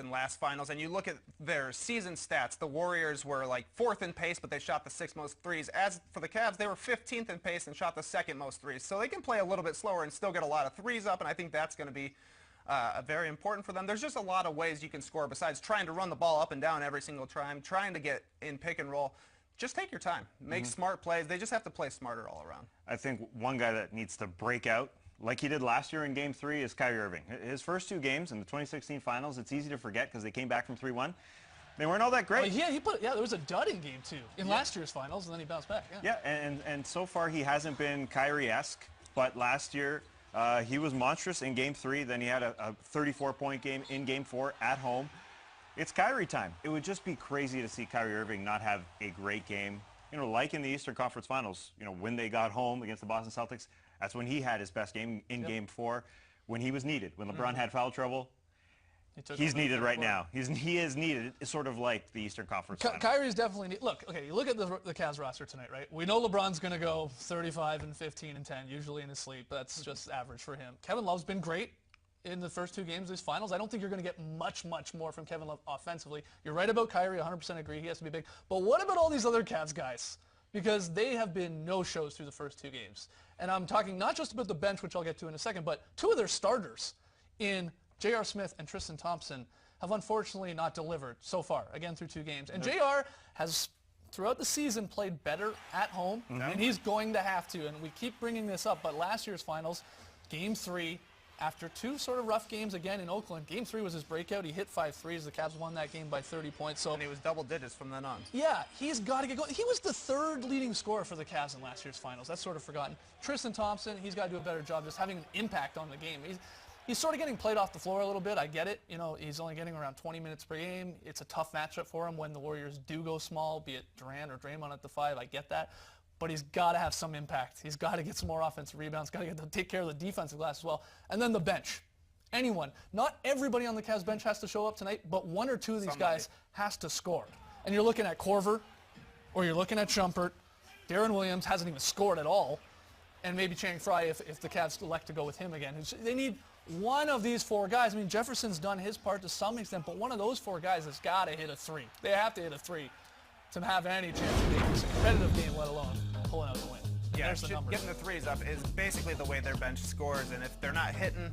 in last finals, and you look at their season stats, the Warriors were like 4th in pace, but they shot the 6th most threes. As for the Cavs, they were 15th in pace and shot the 2nd most threes. So they can play a little bit slower and still get a lot of threes up, and I think that's going to be very important for them. There's just a lot of ways you can score besides trying to run the ball up and down every single time, trying to get in pick and roll. Just take your time. Make smart plays. They just have to play smarter all around. I think one guy that needs to break out like he did last year in Game 3 is Kyrie Irving. His first 2 games in the 2016 finals, it's easy to forget because they came back from 3-1. They weren't all that great. There was a dud in Game 2 in last year's finals, and then he bounced back. Yeah, and so far he hasn't been Kyrie-esque, but last year he was monstrous in Game 3. Then he had a 34-point game in Game 4 at home. It's Kyrie time. It would just be crazy to see Kyrie Irving not have a great game. You know, like in the Eastern Conference Finals, you know, when they got home against the Boston Celtics, that's when he had his best game in Game 4, when he was needed. When LeBron had foul trouble, he's needed right now. He is needed. It's sort of like the Eastern Conference Finals. Kyrie's definitely needed. Look, okay, you look at the Cavs roster tonight, right? We know LeBron's going to go 35 and 15 and 10, usually in his sleep. That's just average for him. Kevin Love's been great in the first 2 games of these finals. I don't think you're going to get much more from Kevin Love offensively. You're right about Kyrie, 100% agree. He has to be big. But what about all these other Cavs guys? Because they have been no-shows through the first 2 games. And I'm talking not just about the bench, which I'll get to in a second, but 2 of their starters in J.R. Smith and Tristan Thompson have unfortunately not delivered so far, again, through 2 games. And J.R. has, throughout the season, played better at home, and he's going to have to. And we keep bringing this up, but last year's finals, Game 3, after 2 sort of rough games again in Oakland, Game 3 was his breakout. He hit 5 threes. The Cavs won that game by 30 points. And he was double digits from then on. Yeah, he's got to get going. He was the 3rd leading scorer for the Cavs in last year's finals. That's sort of forgotten. Tristan Thompson, he's got to do a better job just having an impact on the game. He's sort of getting played off the floor a little bit. I get it. You know, he's only getting around 20 minutes per game. It's a tough matchup for him when the Warriors do go small, be it Durant or Draymond at the 5. I get that. But he's got to have some impact. He's got to get some more offensive rebounds, got to take care of the defensive glass as well. And then the bench. Anyone. Not everybody on the Cavs bench has to show up tonight, but 1 or 2 of these guys has to score. And you're looking at Korver, or you're looking at Shumpert. Darren Williams hasn't even scored at all. And maybe Channing Frye if the Cavs elect to go with him again. They need one of these 4 guys. I mean, Jefferson's done his part to some extent, but one of those 4 guys has got to hit a 3. They have to hit a 3 to have any chance of making this a competitive game, let alone pulling out the win. Yeah, getting the threes up is basically the way their bench scores, and if they're not hitting,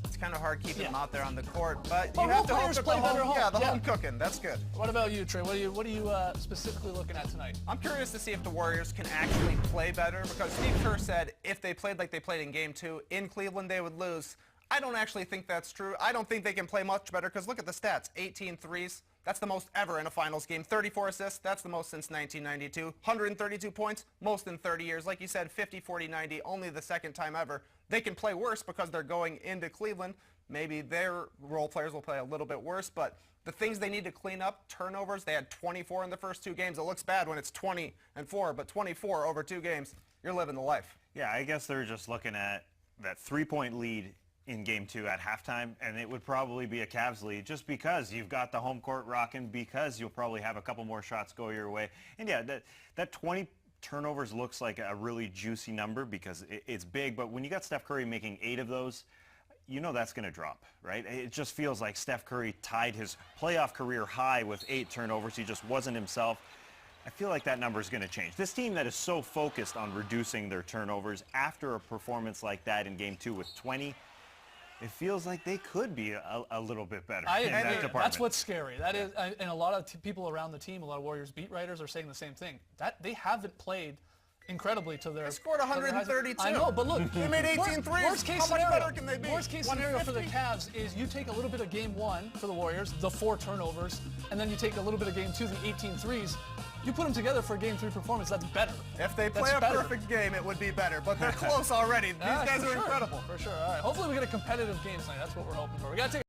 it's kind of hard keeping them out there on the court. But you have to hope that the home cooking. That's good. What about you, Trey? What are you specifically looking at tonight? I'm curious to see if the Warriors can actually play better, because Steve Kerr said if they played like they played in Game 2 in Cleveland, they would lose. I don't actually think that's true. I don't think they can play much better, because look at the stats. 18 threes. That's the most ever in a finals game. 34 assists. That's the most since 1992. 132 points. Most in 30 years. Like you said, 50, 40, 90. Only the 2nd time ever. They can play worse because they're going into Cleveland. Maybe their role players will play a little bit worse, but the things they need to clean up, turnovers, they had 24 in the first 2 games. It looks bad when it's 20 and 4, but 24 over 2 games, you're living the life. Yeah, I guess they're just looking at that 3-point lead in Game 2 at halftime, and it would probably be a Cavs lead just because you've got the home court rocking, because you'll probably have a couple more shots go your way. And yeah, that 20 turnovers looks like a really juicy number because it's big, but when you got Steph Curry making 8 of those, you know that's going to drop, right? It just feels like Steph Curry tied his playoff career high with 8 turnovers. He just wasn't himself. I feel like that number is going to change. This team that is so focused on reducing their turnovers after a performance like that in Game 2 with 20, it feels like they could be a little bit better in that department. That's what's scary. That is, and a lot of people around the team, a lot of Warriors beat writers are saying the same thing. That they haven't played incredibly to their... They scored 132. I know, but look... They made 18 threes. Worst case How much better can they be? Worst case scenario for the Cavs is you take a little bit of Game 1 for the Warriors, the 4 turnovers, and then you take a little bit of Game 2, the 18 threes. You put them together for a Game 3 performance, that's better. If they play a perfect game, it would be better, but they're close already. These guys are incredible. For sure. All right. Hopefully we get a competitive game tonight. That's what we're hoping for. We got to take